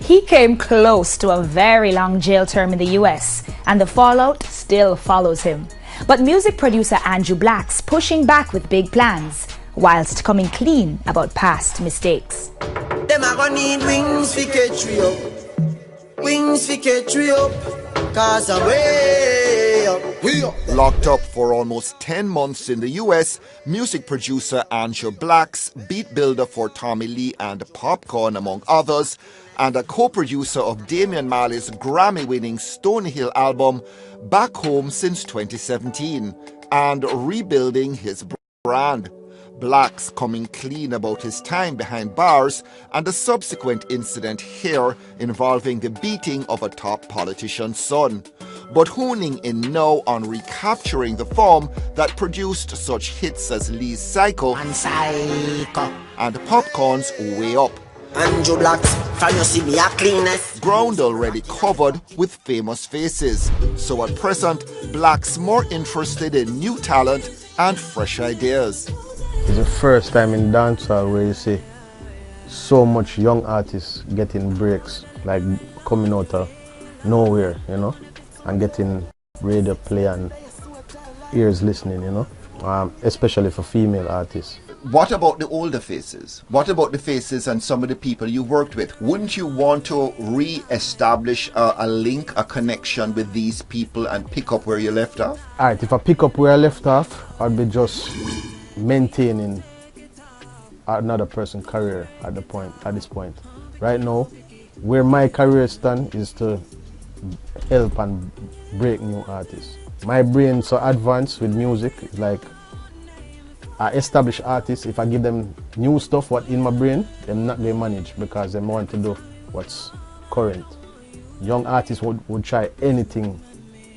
He came close to a very long jail term in the US, and the fallout still follows him. But music producer Anju Blaxx pushing back with big plans, whilst coming clean about past mistakes. Them a gonna need wings for catch we up. Wings for catch we up. Cause I'm way up. Locked up for almost 10 months in the US, music producer Anju Blaxx, beat builder for Tommy Lee and Popcorn among others, and a co-producer of Damian Marley's Grammy-winning Stonehill album, back home since 2017 and rebuilding his brand. Blaxx coming clean about his time behind bars and the subsequent incident here involving the beating of a top politician's son, but honing in now on recapturing the form that produced such hits as Lee's Psycho and Popcorn's Way Up. Anju Blaxx, from you see me a cleanest. Ground already covered with famous faces, so at present Blaxx more interested in new talent and fresh ideas. It's the first time in dancehall where you see so much young artists getting breaks, like coming out of nowhere, you know, and getting radio play and ears listening, you know, especially for female artists. What about the older faces? What about the faces and some of the people you worked with? Wouldn't you want to re-establish a link, a connection with these people and pick up where you left off? Alright, if I pick up where I left off, I'd be just maintaining another person's career at this point. Right now, where my career stands is to help and break new artists. My brain so advanced with music, it's like I establish artists, if I give them new stuff what in my brain, they're not going to manage because they want to do what's current. Young artists would try anything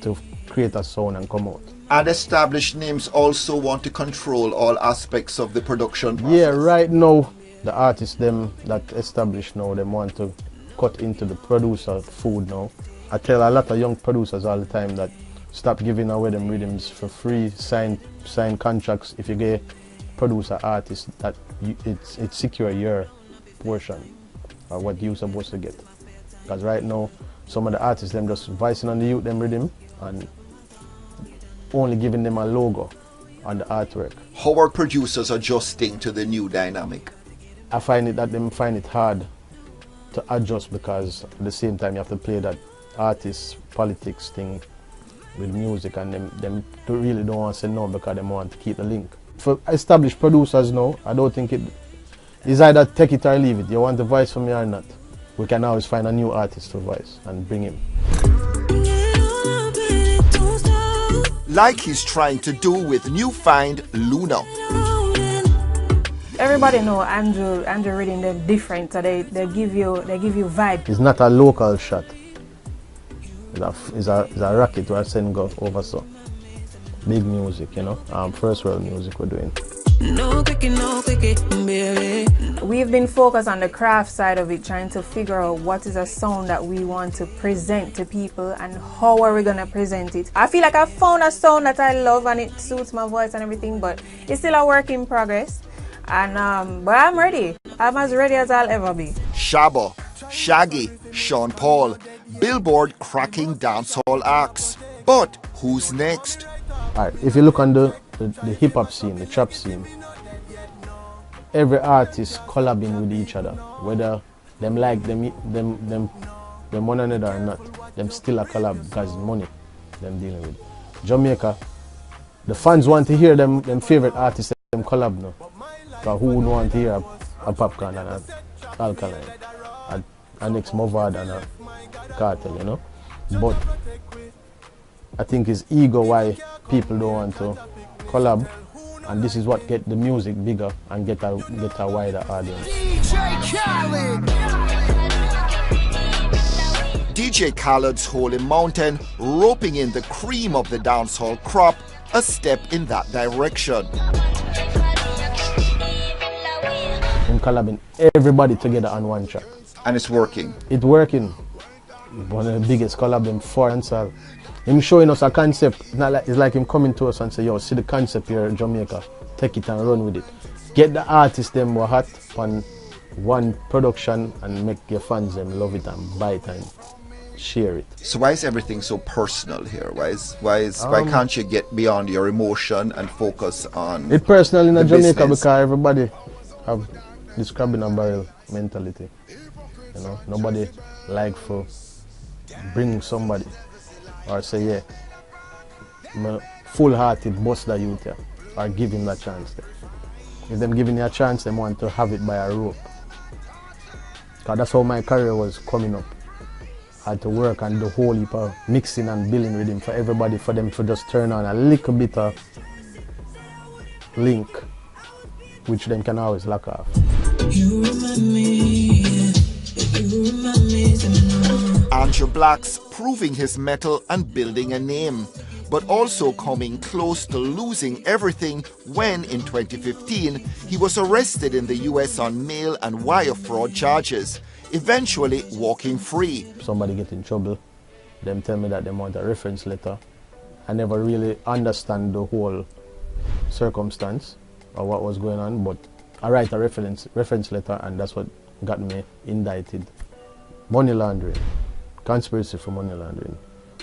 to create a sound and come out. And established names also want to control all aspects of the production process. Yeah, right now, the artists them that established now, they want to cut into the producer food now. I tell a lot of young producers all the time that stop giving away them rhythms for free, sign contracts. If you get producer artists, that it's secure your portion or what you're supposed to get. Because right now, some of the artists them just voicing on the youth them rhythm and only giving them a logo on the artwork. How are producers adjusting to the new dynamic? I find it that them find it hard to adjust because at the same time you have to play that artist politics thing with music, and them really don't want to say no because they want to keep the link. For established producers now, I don't think it's either take it or leave it. You want the voice from me or not. We can always find a new artist to voice and bring him. Like he's trying to do with new find Luna. Everybody know Anju reading them different, so they give you vibe. It's not a local shot. It's a rocket where I send go over so. Big music, you know. First world music we're doing. No quickie, baby. We've been focused on the craft side of it, trying to figure out what is a sound that we want to present to people and how are we gonna present it. I feel like I found a sound that I love and it suits my voice and everything, but it's still a work in progress. And but I'm ready. I'm as ready as I'll ever be. Shabba, Shaggy, Sean Paul, Billboard cracking dancehall acts. But who's next? Alright, if you look on the hip-hop scene, the trap scene, every artist collabing with each other, whether them like them one another or not, them still a collab because money them dealing with. Jamaica, the fans want to hear them favorite artists them collab now. Because who would want to hear a Popcorn and a Alkaline, and next Movad and a Cartel, you know? But I think it's ego why people don't want to collab, and this is what get the music bigger and get a wider audience. DJ Khaled's Holy Mountain roping in the cream of the dancehall crop, a step in that direction. I'm collabing everybody together on one track. And it's working. It's working. One of the biggest collab in foreign style. Him showing us a concept. It's like him coming to us and say, yo, see the concept here in Jamaica. Take it and run with it. Get the artists them were hot on one production and make your fans them love it and buy it and share it. So why is everything so personal here? Why can't you get beyond your emotion and focus on it personal in Jamaica business? because everybody have this crab in a barrel mentality. You know, nobody like for bring somebody or say, yeah, I'm full-hearted bust the youth here, or give him that chance there. If them giving you a chance, they want to have it by a rope. Because that's how my career was coming up. I had to work on the whole heap of mixing and billing rhythm for everybody, for them to just turn on a little bit of link, which them can always lock off. You remind me, you remind me. Anju Blaxx proving his mettle and building a name, but also coming close to losing everything when, in 2015, he was arrested in the US on mail and wire fraud charges, eventually walking free. Somebody get in trouble, them tell me that they want a reference letter. I never really understand the whole circumstance or what was going on, but I write a reference letter, and that's what got me indicted. Money laundering, conspiracy for money laundering,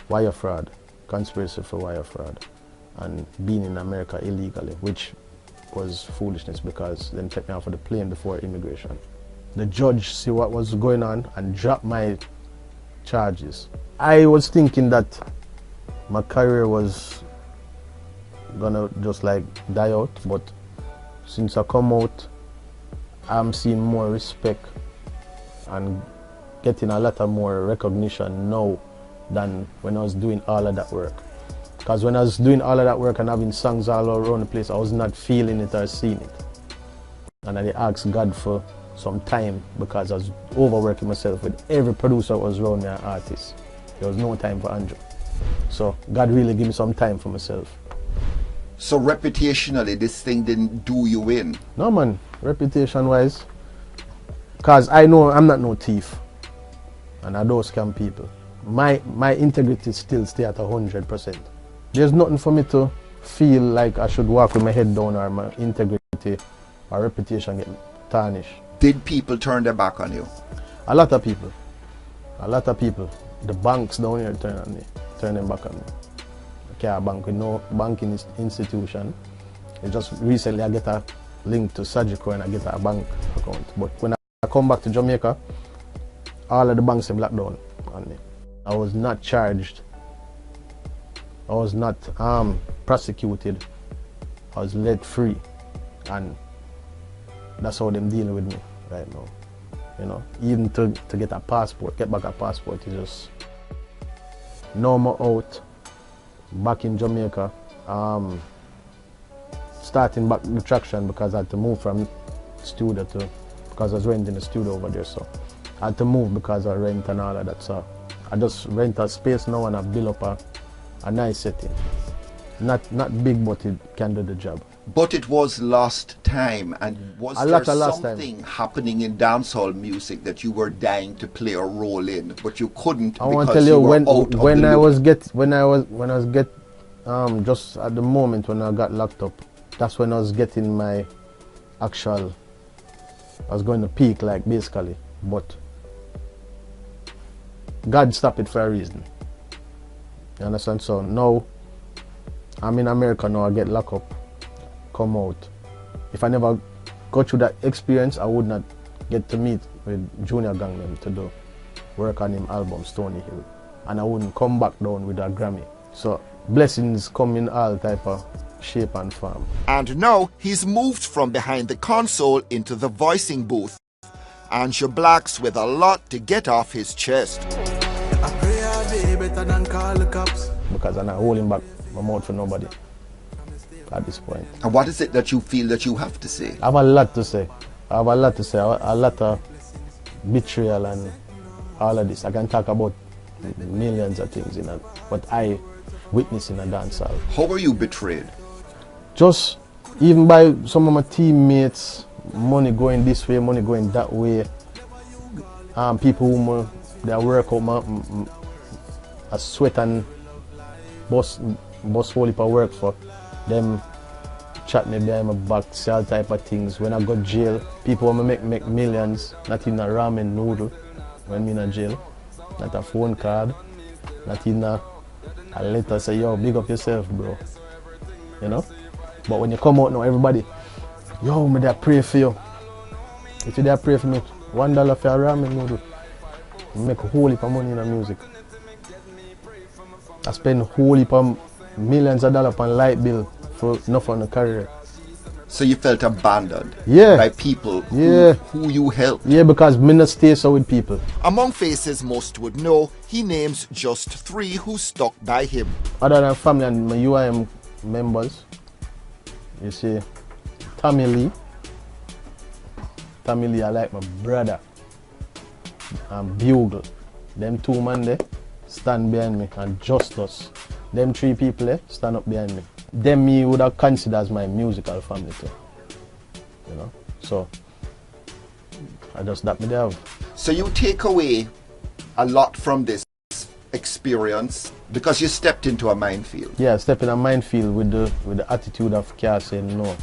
wire fraud, conspiracy for wire fraud, and being in America illegally, which was foolishness because then took me off of the plane before immigration. The judge see what was going on and dropped my charges. I was thinking that my career was gonna just like die out, but since I come out, I'm seeing more respect and getting a lot of more recognition now than when I was doing all of that work. Because when I was doing all of that work and having songs all around the place, I was not feeling it or seeing it. And I asked God for some time because I was overworking myself with every producer that was around me and artist. There was no time for Anju. So God really gave me some time for myself. So reputationally, this thing didn't do you in? No man, reputation-wise, because I know I'm not no thief and I don't scam people. My integrity still stay at 100%. There's nothing for me to feel like I should walk with my head down or my integrity or reputation get tarnished. Did people turn their back on you? A lot of people. A lot of people. The banks down here turn them back on me. I can't bank with no banking institution. It's just recently I get a link to Surgical and I get a bank account. But when I come back to Jamaica, all of the banks have locked down on me. I was not charged. I was not prosecuted. I was let free. And that's how them dealing with me right now. You know, even to get a passport, get back a passport is just no more out. Back in Jamaica, starting back the traction because I had to move from studio because I was renting a studio over there, so I had to move because of rent and all of that. So I just rent a space now and I build up a nice setting. Not big, but it can do the job. But it was lost time, and was there something happening in dancehall music that you were dying to play a role in, but you couldn't? I want to tell you when I was just at the moment when I got locked up, that's when I was getting my actual. I was going to peak, like basically, but God stopped it for a reason. You understand? So now I'm in America now. I get locked up. Come out. If I never go through that experience, I would not get to meet with Junior Gangnam to do work on him album Stony Hill, and I wouldn't come back down with a Grammy. So blessings come in all type of shape and form. And now he's moved from behind the console into the voicing booth. Anju Blaxx with a lot to get off his chest. I pray all day better than call the cops. Because I'm not holding back my mouth for nobody at this point. And what is it that you feel that you have to say? I have a lot to say. I have a lot to say. A lot of betrayal and all of this. I can talk about millions of things in what I witnessed in a dancehall. How were you betrayed? Just even by some of my teammates, money going this way, money going that way. People who they work out a sweat and boss whole heap of work for them chat me behind my back, say all type of things. When I go jail, people want me make millions, not in a ramen noodle when I'm in jail, not a phone card, not in a letter say, yo, big up yourself, bro. You know? But when you come out now, everybody, yo, me there pray for you. If you there pray for me, $1 for a ramen noodle, I make a whole heap of money in the music. I spend a whole heap of millions of dollars on light bill for enough on the career. So you felt abandoned by people who you helped? Yeah, because me not stay so with people. Among faces most would know, he names just 3 who stuck by him. Other than family and my UIM members, you see, Tommy Lee. Tommy Lee, I like my brother. And Bugle. Them 2 men there stand behind me, and Justice. Them 3 people there stand up behind me. Them me would have considered as my musical family too. You know? So I just that me there. So you take away a lot from this experience because you stepped into a minefield. Yeah, step in a minefield with the attitude of care saying no.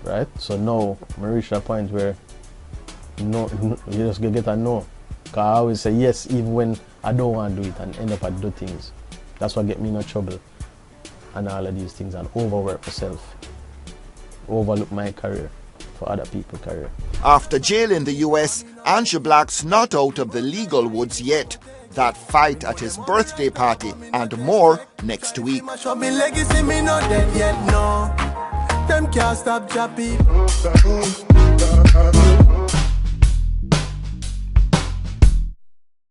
Right? So now I reach a point where no, you just get a no. Because I always say yes even when I don't want to do it and end up at do things. That's what get me in trouble and all of these things, and overwork myself. Overlook my career for other people's career. After jail in the US, Anju Blaxx not out of the legal woods yet. That fight at his birthday party and more next week. Them can't stop Jappy.